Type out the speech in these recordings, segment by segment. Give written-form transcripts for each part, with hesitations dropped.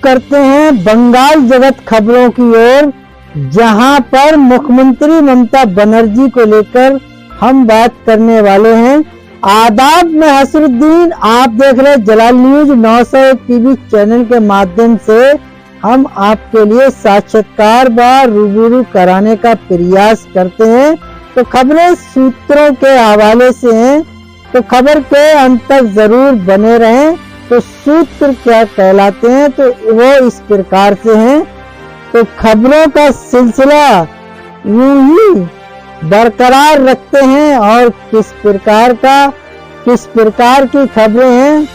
करते हैं बंगाल जगत खबरों की ओर, जहां पर मुख्यमंत्री ममता बनर्जी को लेकर हम बात करने वाले हैं। आदाब, मैं हसरुद्दीन, आप देख रहे जलाल न्यूज 901 टीवी चैनल के माध्यम से हम आपके लिए साक्षात्कार व रूबरू कराने का प्रयास करते हैं। तो खबरें सूत्रों के हवाले से हैं, तो खबर के अंत तक जरूर बने रहें। तो सूत्र क्या कहलाते हैं, तो वो इस प्रकार से हैं। तो खबरों का सिलसिला यूं ही बरकरार रखते हैं और किस प्रकार की खबरें हैं,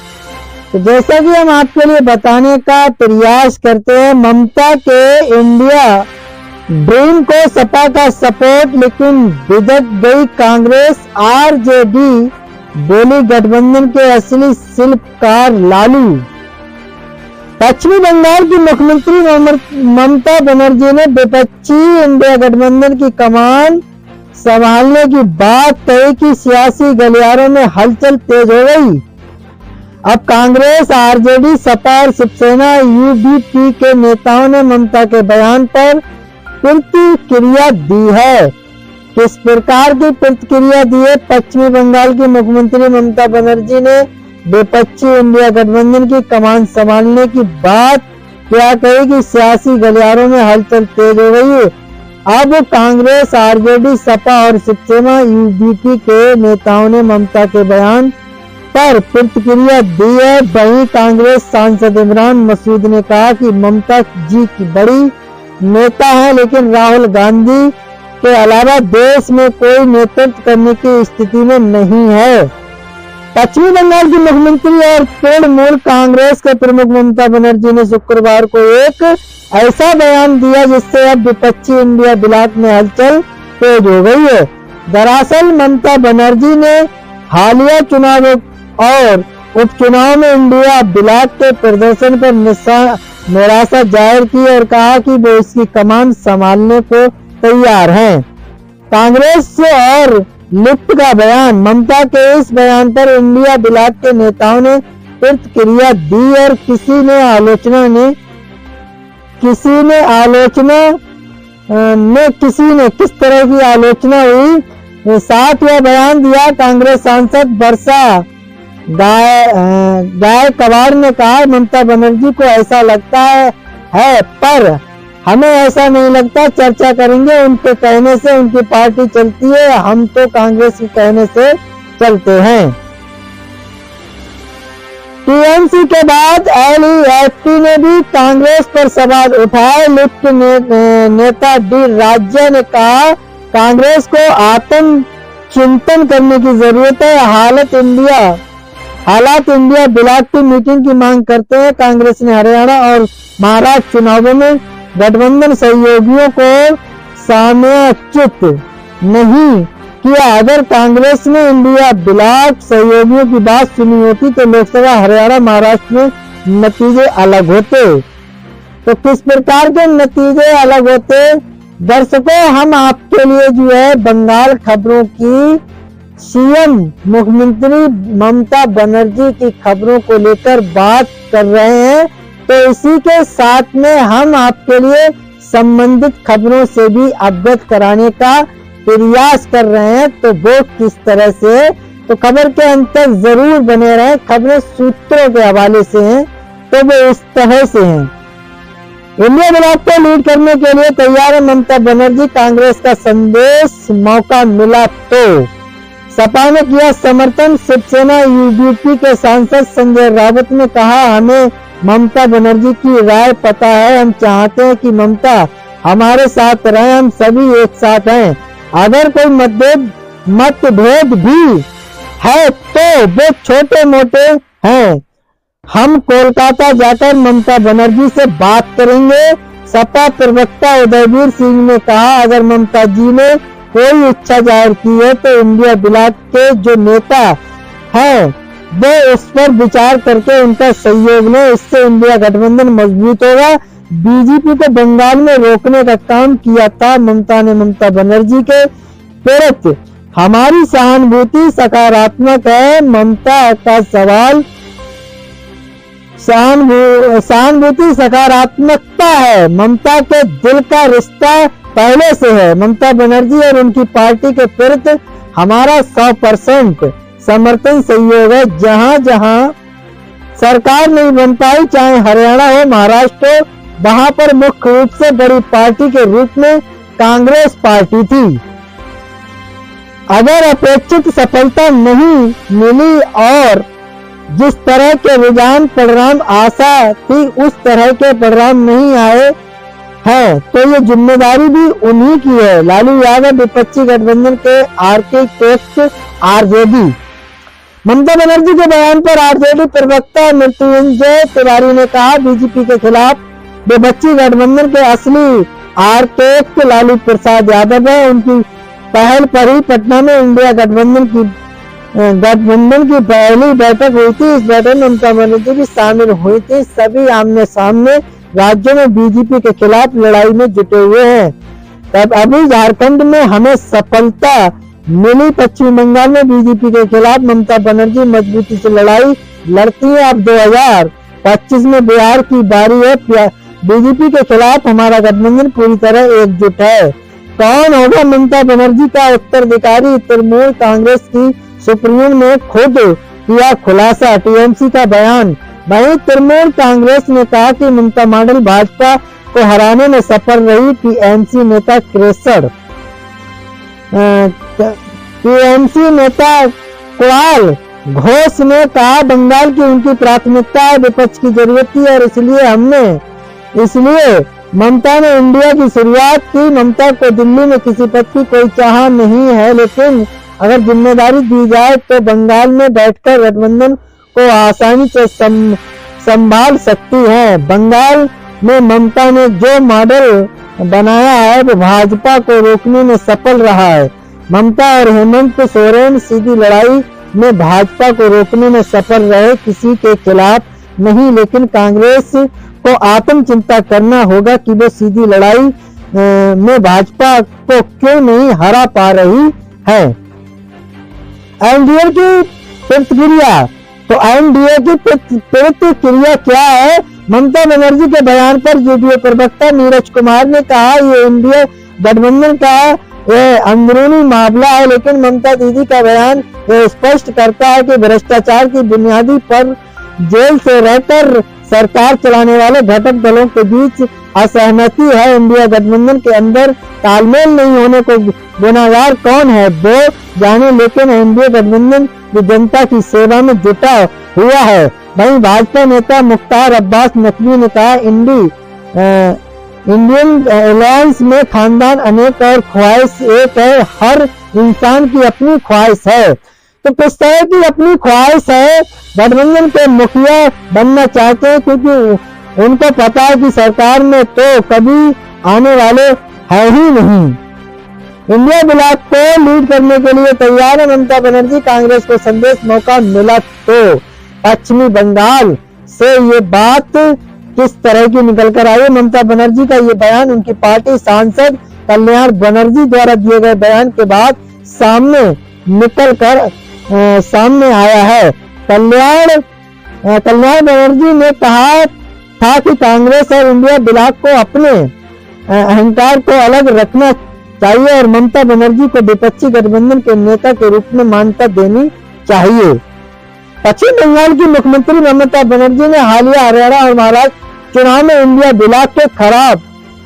तो जैसा कि हम आपके लिए बताने का प्रयास करते हैं। ममता के इंडिया ड्रीम को सपा का सपोर्ट, लेकिन बिदक गई कांग्रेस। आरजेडी बोली गठबंधन के असली शिल्पकार लालू। पश्चिमी बंगाल की मुख्यमंत्री ममता बनर्जी ने विपक्षी इंडिया गठबंधन की कमान संभालने की बात कही कि सियासी गलियारों में हलचल तेज हो गई। अब कांग्रेस, आरजेडी, सपा और शिवसेना यूबीपी के नेताओं ने ममता के बयान पर प्रतिक्रिया दी है। किस प्रकार की प्रतिक्रिया दी है? पश्चिमी बंगाल की मुख्यमंत्री ममता बनर्जी ने विपक्षी इंडिया गठबंधन की कमान संभालने की बात क्या कही कि सियासी गलियारों में हलचल तेज हो गई है। अब कांग्रेस, आरजेडी, सपा और शिवसेना यूबीपी के नेताओं ने ममता के बयान पर प्रतिक्रिया दी है। वहीं कांग्रेस सांसद इमरान मसूद ने कहा कि ममता जी की बड़ी नेता है, लेकिन राहुल गांधी के अलावा देश में कोई नेतृत्व करने की स्थिति में नहीं है। पश्चिमी बंगाल की मुख्यमंत्री और तृणमूल कांग्रेस के प्रमुख ममता बनर्जी ने शुक्रवार को एक ऐसा बयान दिया जिससे अब विपक्षी इंडिया ब्लॉक में हलचल तेज हो गई है। दरअसल ममता बनर्जी ने हालिया चुनाव और उपचुनाव में इंडिया ब्लॉक के प्रदर्शन पर निराशा जाहिर की और कहा कि वो इसकी कमान संभालने को तैयार हैं। कांग्रेस और लिफ्ट का बयान। ममता के इस बयान पर इंडिया ब्लॉक के नेताओं ने प्रतिक्रिया दी और किसी ने किस तरह की आलोचना हुई, साथ यह बयान दिया। कांग्रेस सांसद वर्षा गायकवाड़ ने कहा, ममता बनर्जी को ऐसा लगता है पर हमें ऐसा नहीं लगता, चर्चा करेंगे। उनके कहने से उनकी पार्टी चलती है, हम तो कांग्रेस के कहने से चलते हैं। टीएमसी के बाद एलईएफटी ने भी कांग्रेस पर सवाल उठाए। लिफ्ट नेता डी राजा ने कहा, कांग्रेस को आत्म चिंतन करने की जरूरत है। हालात इंडिया ब्लॉक की मीटिंग की मांग करते हैं। कांग्रेस ने हरियाणा और महाराष्ट्र चुनावों में गठबंधन सहयोगियों को समायोजित नहीं किया। अगर कांग्रेस ने इंडिया ब्लॉक सहयोगियों की बात सुनी होती तो लोकसभा हरियाणा महाराष्ट्र में नतीजे अलग होते। तो किस प्रकार के नतीजे अलग होते? दर्शकों, हम आपके लिए जो है बंगाल खबरों की सीएम मुख्यमंत्री ममता बनर्जी की खबरों को लेकर बात कर रहे हैं। तो इसी के साथ में हम आपके लिए संबंधित खबरों से भी अवगत कराने का प्रयास कर रहे हैं। तो वो किस तरह से, तो खबर के अंत तक जरूर बने रहें। खबरें सूत्रों के हवाले से हैं, तो वो इस तरह से हैं। इंडिया ब्लॉक को लीड करने के लिए तैयार है ममता बनर्जी, कांग्रेस का संदेश, मौका मिला तो। सपा ने किया समर्थन। शिवसेना यूबीपी के सांसद संजय रावत ने कहा, हमें ममता बनर्जी की राय पता है, हम चाहते हैं कि ममता हमारे साथ रहे, हम सभी एक साथ हैं। अगर कोई मतभेद भी है तो वो छोटे मोटे हैं। हम कोलकाता जाकर ममता बनर्जी से बात करेंगे। सपा प्रवक्ता उदयवीर सिंह ने कहा, अगर ममता जी ने कोई इच्छा जाहिर की है तो इंडिया ब्लॉक के जो नेता हैं वो उस पर विचार करके उनका सहयोग लें, इससे इंडिया गठबंधन मजबूत होगा। बीजेपी को बंगाल में रोकने का काम किया था ममता ने। ममता बनर्जी के प्रति हमारी सहानुभूति सकारात्मक है। ममता का सहानुभूति सकारात्मकता है। ममता के दिल का रिश्ता पहले से है। ममता बनर्जी और उनकी पार्टी के प्रति हमारा 100% समर्थन सहयोग है। जहां जहां सरकार नहीं बन पाई, चाहे हरियाणा हो, महाराष्ट्र हो, वहां पर मुख्य रूप से बड़ी पार्टी के रूप में कांग्रेस पार्टी थी। अगर अपेक्षित सफलता नहीं मिली और जिस तरह के रुझान परिणाम आशा थी उस तरह के परिणाम नहीं आए हैं, तो ये जिम्मेदारी भी उन्हीं की है। लालू यादव विपक्षी गठबंधन के आर्किटेक्ट आरजेडी। ममता बनर्जी के बयान पर आरजेडी प्रवक्ता मृत्युंजय तिवारी ने कहा, बीजेपी के खिलाफ विपक्षी गठबंधन के असली आर्किटेक्ट लालू प्रसाद यादव है। उनकी पहल पर ही पटना में इंडिया गठबंधन की पहली बैठक हुई थी। इस बैठक में ममता बनर्जी भी शामिल हुई थी। सभी आमने सामने राज्यों में बीजेपी के खिलाफ लड़ाई में जुटे हुए हैं। तब अभी झारखंड में हमें सफलता मिली। पश्चिम बंगाल में बीजेपी के खिलाफ ममता बनर्जी मजबूती से लड़ाई लड़ती है। अब 2025 में बिहार की बारी है। बीजेपी के खिलाफ हमारा गठबंधन पूरी तरह एकजुट है। कौन होगा ममता बनर्जी का उत्तराधिकारी? तृणमूल कांग्रेस की सुप्रीम ने खुद किया खुलासा। टीएमसी का बयान। वहीं तृणमूल कांग्रेस ने कहा कि ममता मॉडल भाजपा को हराने में सफल रही। टीएमसी नेता कुणाल घोष ने कहा, बंगाल की उनकी प्राथमिकता है, विपक्ष की जरूरत थी और इसलिए ममता ने इंडिया की शुरुआत की। ममता को दिल्ली में किसी पद की कोई चाह नहीं है, लेकिन अगर जिम्मेदारी दी जाए तो बंगाल में बैठकर गठबंधन को आसानी से संभाल सकती है। बंगाल में ममता ने जो मॉडल बनाया है वो भाजपा को रोकने में सफल रहा है। ममता और हेमंत सोरेन सीधी लड़ाई में भाजपा को रोकने में सफल रहे, किसी के खिलाफ नहीं। लेकिन कांग्रेस को आत्मचिंता करना होगा कि वो सीधी लड़ाई में भाजपा को क्यों नहीं हरा पा रही है। एनडीए की प्रतिक्रिया। तो एनडीए की प्रतिक्रिया क्या है? ममता बनर्जी के बयान पर यूपीए प्रवक्ता नीरज कुमार ने कहा, ये इंडिया गठबंधन का अंदरूनी मामला है, लेकिन ममता दीदी का बयान स्पष्ट करता है कि भ्रष्टाचार की बुनियादी पर जेल से रहकर सरकार चलाने वाले घटक दलों के बीच असहमति है। इंडिया गठबंधन के अंदर तालमेल नहीं होने को गुनाहगार कौन है वो जाने, लेकिन एनडीए गठबंधन जो जनता की सेवा में जुटा हुआ है। वहीं भाजपा नेता मुख्तार अब्बास नकवी ने कहा, इंडियन अलायंस में खानदान अनेक और ख्वाहिश एक है। हर इंसान की अपनी ख्वाहिश है। तो किस तरह की अपनी ख्वाहिश है? गठबंधन के मुखिया बनना चाहते हैं क्योंकि उनको पता है कि सरकार में तो कभी आने वाले है ही नहीं। इंडिया ब्लॉक को लीड करने के लिए तैयार है ममता बनर्जी। कांग्रेस को संदेश मौका मिला तो पश्चिमी बंगाल से ये बात किस तरह की निकल कर आई? ममता बनर्जी का ये बयान उनकी पार्टी सांसद कल्याण बनर्जी द्वारा दिए गए बयान के बाद सामने आया है। कल्याण बनर्जी ने कहा था कि कांग्रेस और इंडिया ब्लॉक को अपने अहंकार को अलग रखना चाहिए और ममता बनर्जी को विपक्षी गठबंधन के नेता के रूप में मान्यता देनी चाहिए। पश्चिम बंगाल की मुख्यमंत्री ममता बनर्जी ने हालिया हरियाणा और महाराष्ट्र चुनाव में इंडिया ब्लॉक के खराब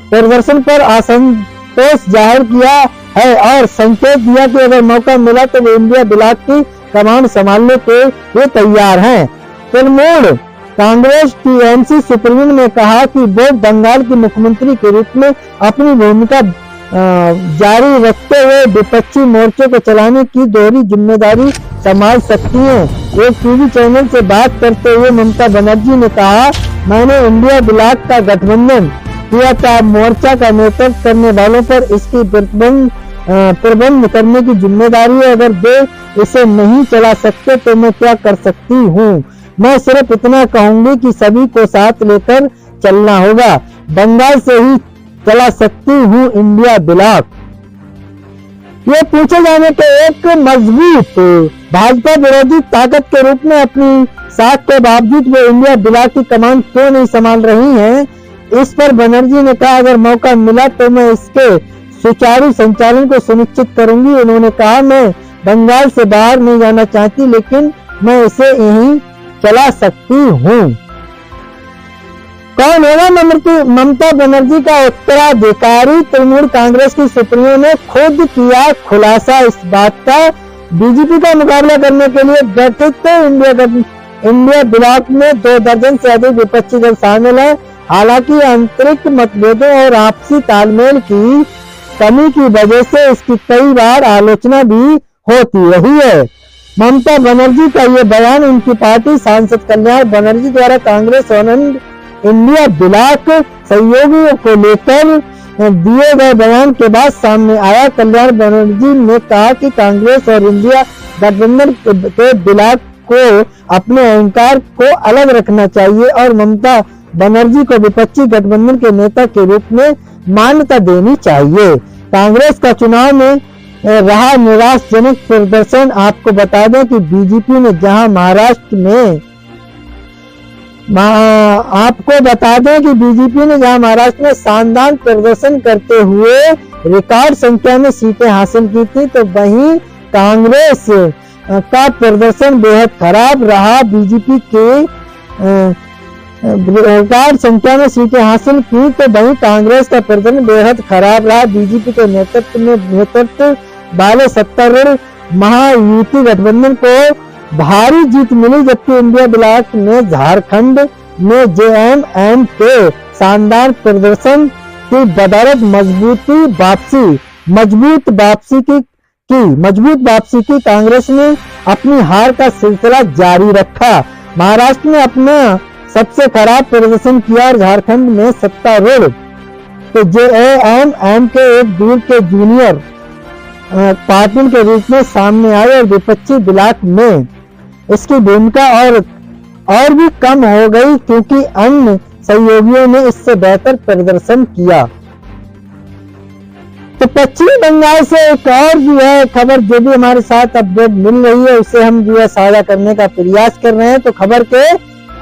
प्रदर्शन पर असंतोष जाहिर किया है और संकेत दिया कि अगर मौका मिला तो वो इंडिया ब्लॉक की कमान संभालने के लिए तैयार हैं। तृणमूल कांग्रेस टीएमसी सुप्रीम ने कहा कि वो बंगाल की मुख्यमंत्री के रूप में अपनी भूमिका जारी रखते हुए विपक्षी मोर्चे को चलाने की दोहरी जिम्मेदारी संभाल सकती हैं। एक टीवी चैनल से बात करते हुए ममता बनर्जी ने कहा, मैंने इंडिया ब्लॉक का गठबंधन किया था। मोर्चा का नेतृत्व करने वालों पर इसकी प्रबंध करने की जिम्मेदारी है। अगर वे इसे नहीं चला सकते तो मैं क्या कर सकती हूँ? मैं सिर्फ इतना कहूंगी कि सभी को साथ लेकर चलना होगा। बंगाल से ही चला सकती हूँ इंडिया ब्लॉक। ये पूछे जाने के एक मजबूत भाजपा विरोधी ताकत के रूप में अपनी साख के बावजूद वो इंडिया ब्लॉक की कमान क्यों नहीं संभाल रही हैं? इस पर बनर्जी ने कहा, अगर मौका मिला तो मैं इसके सुचारू संचालन को सुनिश्चित करूंगी। उन्होंने कहा, मैं बंगाल से बाहर नहीं जाना चाहती, लेकिन मैं इसे यहीं चला सकती हूँ। कौन होगा ममता बनर्जी का उत्तराधिकारी? तृणमूल कांग्रेस की सुप्रीमो ने खुद किया खुलासा इस बात का। बीजेपी का मुकाबला करने के लिए गठित इंडिया ब्लॉक में 2 दर्जन से अधिक विपक्षी दल शामिल है। हालांकि आंतरिक मतभेदों और आपसी तालमेल की कमी की वजह से इसकी कई बार आलोचना भी होती रही है। ममता बनर्जी का ये बयान उनकी पार्टी सांसद कल्याण बनर्जी द्वारा कांग्रेस और इंडिया ब्लॉक सहयोगियों को लेकर दिए गए बयान के बाद सामने आया। कल्याण बनर्जी ने कहा कि कांग्रेस और इंडिया गठबंधन के ब्लॉक को अपने अहंकार को अलग रखना चाहिए और ममता बनर्जी को विपक्षी गठबंधन के नेता के रूप में मान्यता देनी चाहिए। कांग्रेस का चुनाव में रहा निराशाजनक प्रदर्शन। आपको बता दें कि बीजेपी ने जहां महाराष्ट्र में शानदार प्रदर्शन करते हुए रिकॉर्ड संख्या में सीटें हासिल की थी, तो वहीं कांग्रेस का प्रदर्शन बेहद खराब रहा। बीजेपी के रिकॉर्ड संख्या में सीटें हासिल की तो वहीं कांग्रेस का प्रदर्शन बेहद खराब रहा। बीजेपी के नेतृत्व वाले सत्तारूढ़ महायुति गठबंधन को भारी जीत मिली, जबकि इंडिया ब्लॉक ने झारखंड में जेएमएम के शानदार प्रदर्शन की बदौलत मजबूत वापसी की कांग्रेस ने अपनी हार का सिलसिला जारी रखा। महाराष्ट्र में अपना सबसे खराब प्रदर्शन किया और झारखंड में सत्तारूढ़ तो जेएमएम के एक दूर के जूनियर पार्टी के रूप में सामने आए और विपक्षी ब्लॉक में इसकी भूमिका और भी कम हो गई, क्योंकि अन्य सहयोगियों ने इससे बेहतर प्रदर्शन किया। तो पश्चिमी बंगाल से एक और जो है खबर जो भी हमारे साथ अपडेट मिल रही है उसे हम जो है साझा करने का प्रयास कर रहे हैं। तो खबर के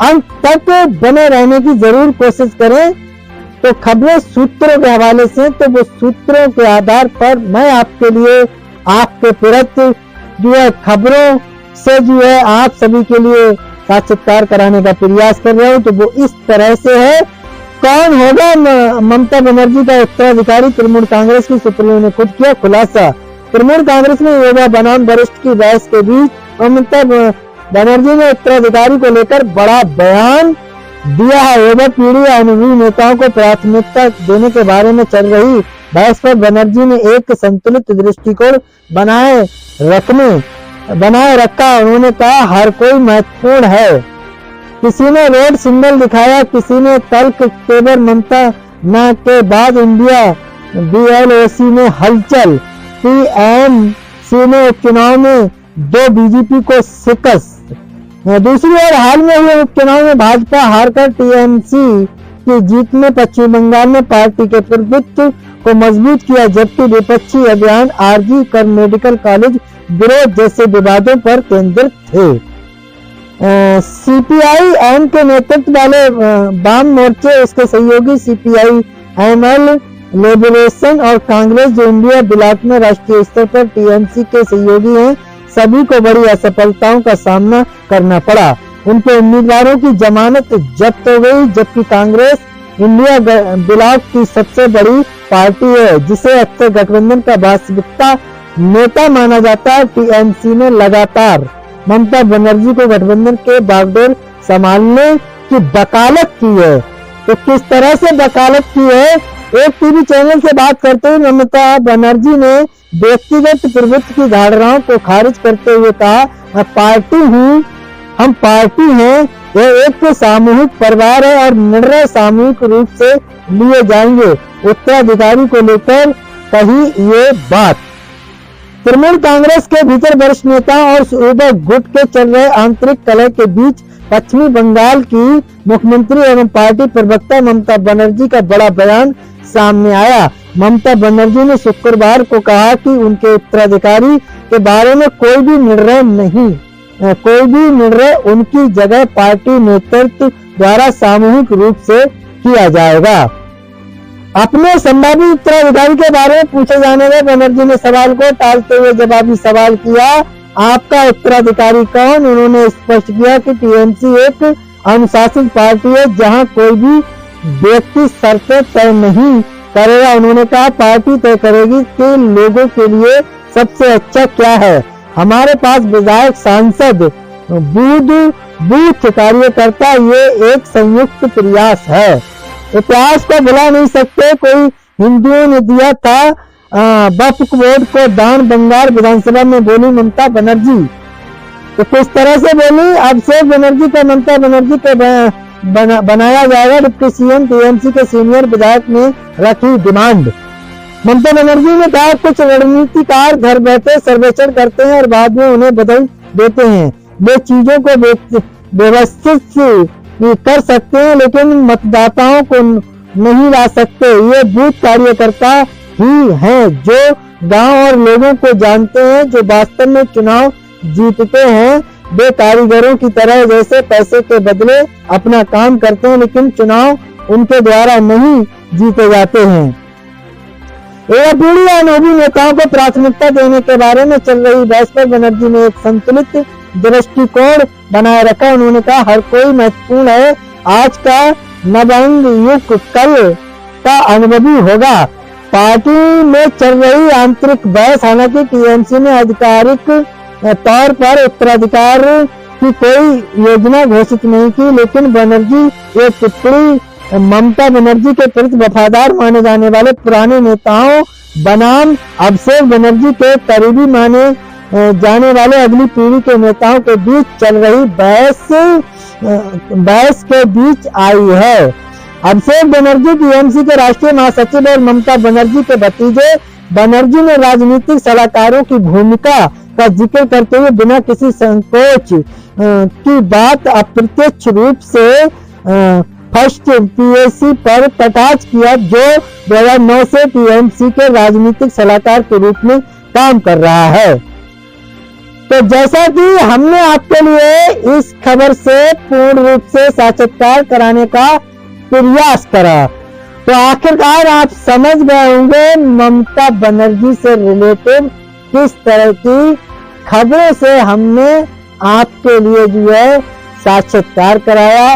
अंत तक बने रहने की जरूर कोशिश करें। तो खबरें सूत्रों के हवाले से, तो वो सूत्रों के आधार पर मैं आपके लिए आपके प्रति जो है खबरों से जो है आप सभी के लिए साक्षात्कार कराने का प्रयास कर रहा हूँ। तो वो इस तरह से है, कौन होगा ममता बनर्जी का उत्तराधिकारी? तृणमूल कांग्रेस की सुप्रीमो ने खुद किया खुलासा। तृणमूल कांग्रेस में युवा बनाम वरिष्ठ की बहस के बीच ममता बनर्जी ने उत्तराधिकारी को लेकर बड़ा बयान दिया है। युवा पीढ़ी या अनुभवी नेताओं को प्राथमिकता देने के बारे में चल रही बहस पर बनर्जी ने एक संतुलित दृष्टिकोण बनाए रखा। उन्होंने कहा, हर कोई महत्वपूर्ण है। किसी ने रोड सिग्नल दिखाया, किसी ने तल्ख तेवर ममता न के बाद इंडिया बीएलओसी में हलचल। टीएमसी ने उपचुनाव में 2 बीजेपी को शिकस्त। दूसरी ओर हाल में हुए उपचुनाव में भाजपा हारकर टीएमसी की जीत में पश्चिम बंगाल में पार्टी के प्रभुत्व को मजबूत किया, जबकि विपक्षी अभियान आरजी कर मेडिकल कॉलेज विरोध जैसे विवादों पर केंद्रित थे। सीपीआई-एम के नेतृत्व वाले वाम मोर्चे, उसके सहयोगी सीपीआई-एमएल लिबरेशन और कांग्रेस जो इंडिया ब्लॉक में राष्ट्रीय स्तर पर टीएमसी के सहयोगी हैं, सभी को बड़ी असफलताओं का सामना करना पड़ा। उनके उम्मीदवारों की जमानत जब्त हो गई, जबकि कांग्रेस इंडिया ब्लॉक की सबसे बड़ी पार्टी है, जिसे अक्सर गठबंधन का वास्तविकता नेता माना जाता है। टीएमसी ने लगातार ममता बनर्जी को गठबंधन के बागडोर संभालने की वकालत की है। तो किस तरह से वकालत की है? एक टीवी चैनल से बात करते हुए ममता बनर्जी ने व्यक्तिगत प्रभुत्व की धारणाओं को खारिज करते हुए कहा, मैं पार्टी हूँ, हम पार्टी हैं, यह एक सामूहिक परिवार है और निर्णय सामूहिक रूप से लिए जाएंगे। उत्तराधिकारी को लेकर कही ये बात। तृणमूल कांग्रेस के भीतर वरिष्ठ नेता और सूबा गुट के चल रहे आंतरिक कलह के बीच पश्चिमी बंगाल की मुख्यमंत्री एवं पार्टी प्रवक्ता ममता बनर्जी का बड़ा बयान सामने आया। ममता बनर्जी ने शुक्रवार को कहा कि उनके उत्तराधिकारी के बारे में कोई भी निर्णय उनकी जगह पार्टी नेतृत्व द्वारा सामूहिक रूप से किया जाएगा। अपने संभावित उत्तराधिकारी के बारे में पूछे जाने में बनर्जी ने सवाल को टालते हुए जवाबी सवाल किया, आपका उत्तराधिकारी कौन? उन्होंने स्पष्ट किया कि टीएमसी एक अनुशासित पार्टी है जहां कोई भी व्यक्ति शर्तें तय नहीं करेगा। उन्होंने कहा, पार्टी तय करेगी कि लोगों के लिए सबसे अच्छा क्या है। हमारे पास विधायक, सांसद, बूथ कार्यकर्ता, ये एक संयुक्त प्रयास है। इतिहास को भुला नहीं सकते। कोई हिंदुओं ने दिया था वक्फ बोर्ड को दान, बंगाल विधानसभा में बोली ममता बनर्जी। तो किस तरह से बोली? अब से बनर्जी को ममता बनर्जी को बनाया जाएगा डिप्टी सीएम। टीएमसी के सीनियर विधायक ने रखी डिमांड। ममता बनर्जी ने कहा, कुछ रणनीतिकार घर बैठे सर्वेक्षण करते हैं और बाद में उन्हें बदल देते हैं। वे चीजों को व्यवस्थित कर सकते हैं लेकिन मतदाताओं को नहीं ला सकते। ये बूथ कार्यकर्ता ही हैं जो गांव और लोगों को जानते हैं, जो वास्तव में चुनाव जीतते हैं। वे कारीगरों की तरह जैसे पैसे के बदले अपना काम करते हैं लेकिन चुनाव उनके द्वारा नहीं जीते जाते हैं। एवं पीढ़ी और नवी नेताओं को प्राथमिकता देने के बारे में चल रही बहस पर बनर्जी ने एक संतुलित दृष्टिकोण बनाए रखा। उन्होंने कहा, हर कोई महत्वपूर्ण है। आज का नवांग युग कल का अनुभवी होगा। पार्टी में चल रही आंतरिक बहस, हालांकि टीएमसी ने आधिकारिक तौर पर उत्तराधिकार की कोई योजना घोषित नहीं की, लेकिन बनर्जी ये टिप्पणी ममता बनर्जी के प्रति वफादार माने जाने वाले पुराने नेताओं बनाम अभिषेक बनर्जी के करीबी माने जाने वाले अगली पीढ़ी के नेताओं के बीच चल रही बहस के बीच आई है। अभिषेक बनर्जी टीएमसी के राष्ट्रीय महासचिव और ममता बनर्जी के भतीजे। बनर्जी ने राजनीतिक सलाहकारों की भूमिका का जिक्र करते हुए बिना किसी संकोच की बात अप्रत्यक्ष रूप से फर्स्ट पीएसी पर कटाक्ष किया, जो 2009 से टीएमसी के राजनीतिक सलाहकार के रूप में काम कर रहा है। तो जैसा कि हमने आपके लिए इस खबर से पूर्ण रूप से साक्षात्कार कराने का प्रयास करा, तो आखिरकार आप समझ गए होंगे ममता बनर्जी से रिलेटेड किस तरह की खबरों से हमने आपके लिए जो है साक्षात्कार कराया।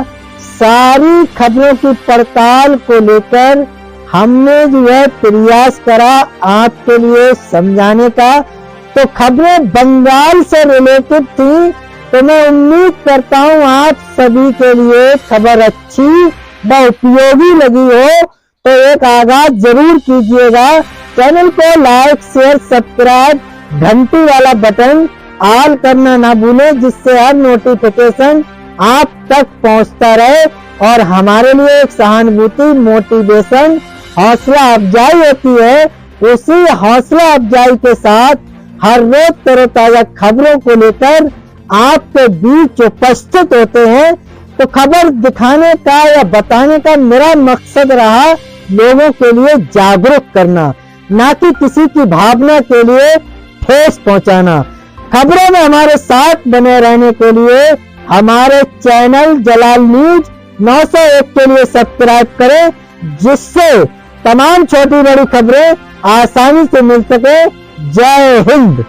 सारी खबरों की पड़ताल को लेकर हमने जो है प्रयास करा आपके लिए समझाने का। तो खबरें बंगाल से रिलेटेड थी, तो मैं उम्मीद करता हूं आप सभी के लिए खबर अच्छी व उपयोगी लगी हो, तो एक आगाज जरूर कीजिएगा। चैनल को लाइक, शेयर, सब्सक्राइब, घंटी वाला बटन ऑल करना ना भूलें, जिससे हर नोटिफिकेशन आप तक पहुंचता रहे और हमारे लिए एक सहानुभूति, मोटिवेशन, हौसला अफजाई होती है। उसी हौसला अफजाई के साथ हर रोज तरोताजा खबरों को लेकर आपके बीच उपस्थित होते हैं। तो खबर दिखाने का या बताने का मेरा मकसद रहा लोगों के लिए जागरूक करना, ना कि किसी की भावना के लिए ठेस पहुंचाना। खबरों में हमारे साथ बने रहने के लिए हमारे चैनल जलाल न्यूज 901 के लिए सब्सक्राइब करें, जिससे तमाम छोटी बड़ी खबरें आसानी से मिल सके। जय हिंद।